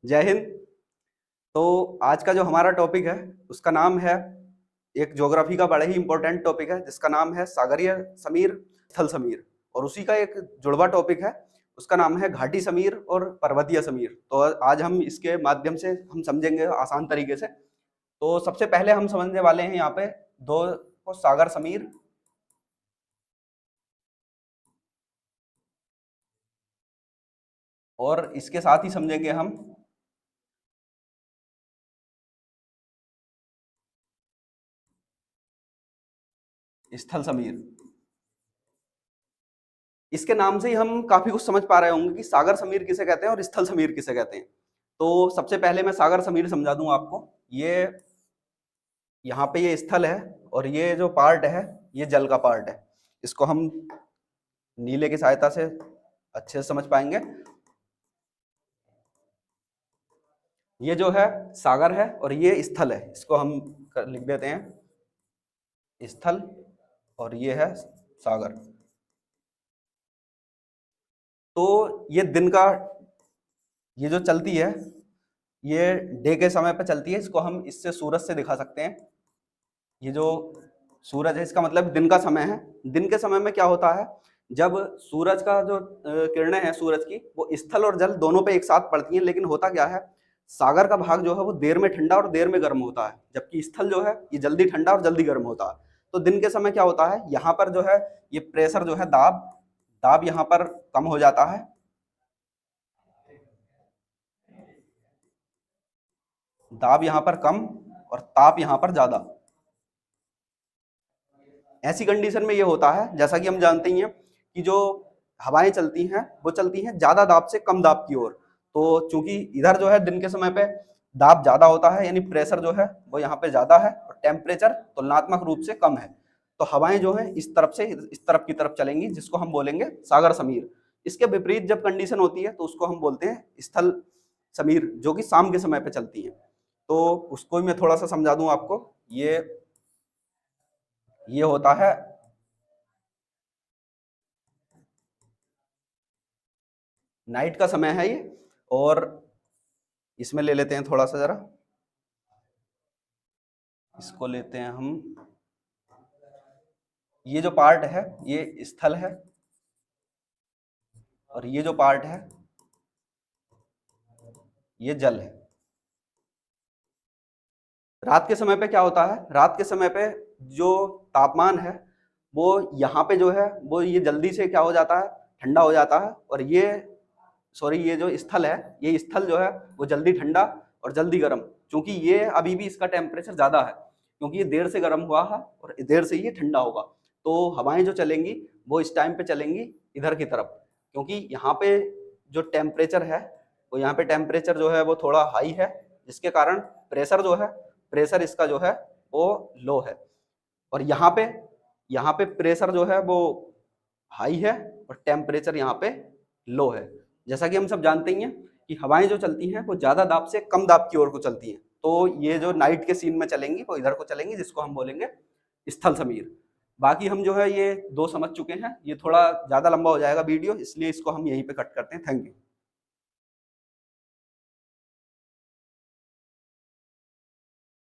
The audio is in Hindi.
जय हिंद। तो आज का जो हमारा टॉपिक है उसका नाम है, एक ज्योग्राफी का बड़ा ही इंपॉर्टेंट टॉपिक है जिसका नाम है सागरीय समीर, स्थल समीर। और उसी का एक जुड़वा टॉपिक है, उसका नाम है घाटी समीर और पर्वतीय समीर। तो आज हम इसके माध्यम से हम समझेंगे आसान तरीके से। तो सबसे पहले हम समझने वाले हैं यहाँ पे दो को, सागर समीर और इसके साथ ही समझेंगे हम स्थल समीर। इसके नाम से ही हम काफी कुछ समझ पा रहे होंगे कि सागर समीर किसे कहते हैं और स्थल समीर किसे कहते हैं। तो सबसे पहले मैं सागर समीर समझा दूं आपको। ये यहाँ पे ये स्थल है और ये जो पार्ट है ये जल का पार्ट है। इसको हम नीले की सहायता से अच्छे से समझ पाएंगे। ये जो है सागर है और ये स्थल है, इसको हम लिख देते हैं स्थल और ये है सागर। तो ये दिन का, ये जो चलती है ये डे के समय पे चलती है। इसको हम इससे सूरज से दिखा सकते हैं। ये जो सूरज है इसका मतलब दिन का समय है। दिन के समय में क्या होता है, जब सूरज का जो किरणें हैं सूरज की वो स्थल और जल दोनों पे एक साथ पड़ती हैं, लेकिन होता क्या है, सागर का भाग जो है वो देर में ठंडा और देर में गर्म होता है, जबकि स्थल जो है ये जल्दी ठंडा और जल्दी गर्म होता है। तो दिन के समय क्या होता है, यहाँ पर जो है ये प्रेशर जो है, दाब दाब यहाँ पर कम हो जाता है, दाब यहाँ पर कम और ताप यहाँ पर ज्यादा। ऐसी कंडीशन में ये होता है, जैसा कि हम जानते ही हैं कि जो हवाएं चलती हैं वो चलती हैं ज्यादा दाब से कम दाब की ओर। तो चूंकि इधर जो है दिन के समय पे दाब ज्यादा होता है, यानी प्रेशर जो है वो यहाँ पे ज्यादा है और टेम्परेचर तुलनात्मक रूप से कम है, तो हवाएं जो है इस तरफ से इस तरफ की तरफ चलेंगी, जिसको हम बोलेंगे सागर समीर। इसके विपरीत जब कंडीशन होती है तो उसको हम बोलते हैं स्थल समीर, जो कि शाम के समय पे चलती है। तो उसको भी मैं थोड़ा सा समझा दूं आपको। ये होता है नाइट का समय है ये, और इसमें ले लेते हैं थोड़ा सा, जरा इसको लेते हैं हम। ये जो पार्ट है ये स्थल है और ये जो पार्ट है ये जल है। रात के समय पे क्या होता है, रात के समय पे जो तापमान है वो यहाँ पे जो है वो ये जल्दी से क्या हो जाता है, ठंडा हो जाता है। और ये ये जो स्थल है, ये स्थल जो है वो जल्दी ठंडा और जल्दी गर्म, क्योंकि ये अभी भी इसका टेम्परेचर ज्यादा है, क्योंकि ये देर से गर्म हुआ है और देर से ये ठंडा होगा। तो हवाएं जो चलेंगी वो इस टाइम पे चलेंगी इधर की तरफ, क्योंकि यहाँ पे जो टेम्परेचर है वो यहाँ पे टेम्परेचर जो है वो थोड़ा हाई है, जिसके कारण प्रेशर जो है, प्रेशर इसका जो है वो लो है। और यहाँ पे प्रेशर जो है वो हाई है और टेम्परेचर यहाँ पे लो है। जैसा कि हम सब जानते ही हैं कि हवाएं जो चलती हैं वो ज्यादा दाब से कम दाब की ओर को चलती हैं। तो ये जो नाइट के सीन में चलेंगी वो इधर को चलेंगी, जिसको हम बोलेंगे स्थल समीर। बाकी हम जो है ये दो समझ चुके हैं। ये थोड़ा ज्यादा लंबा हो जाएगा वीडियो, इसलिए इसको हम यहीं पे कट करते हैं। Thank you.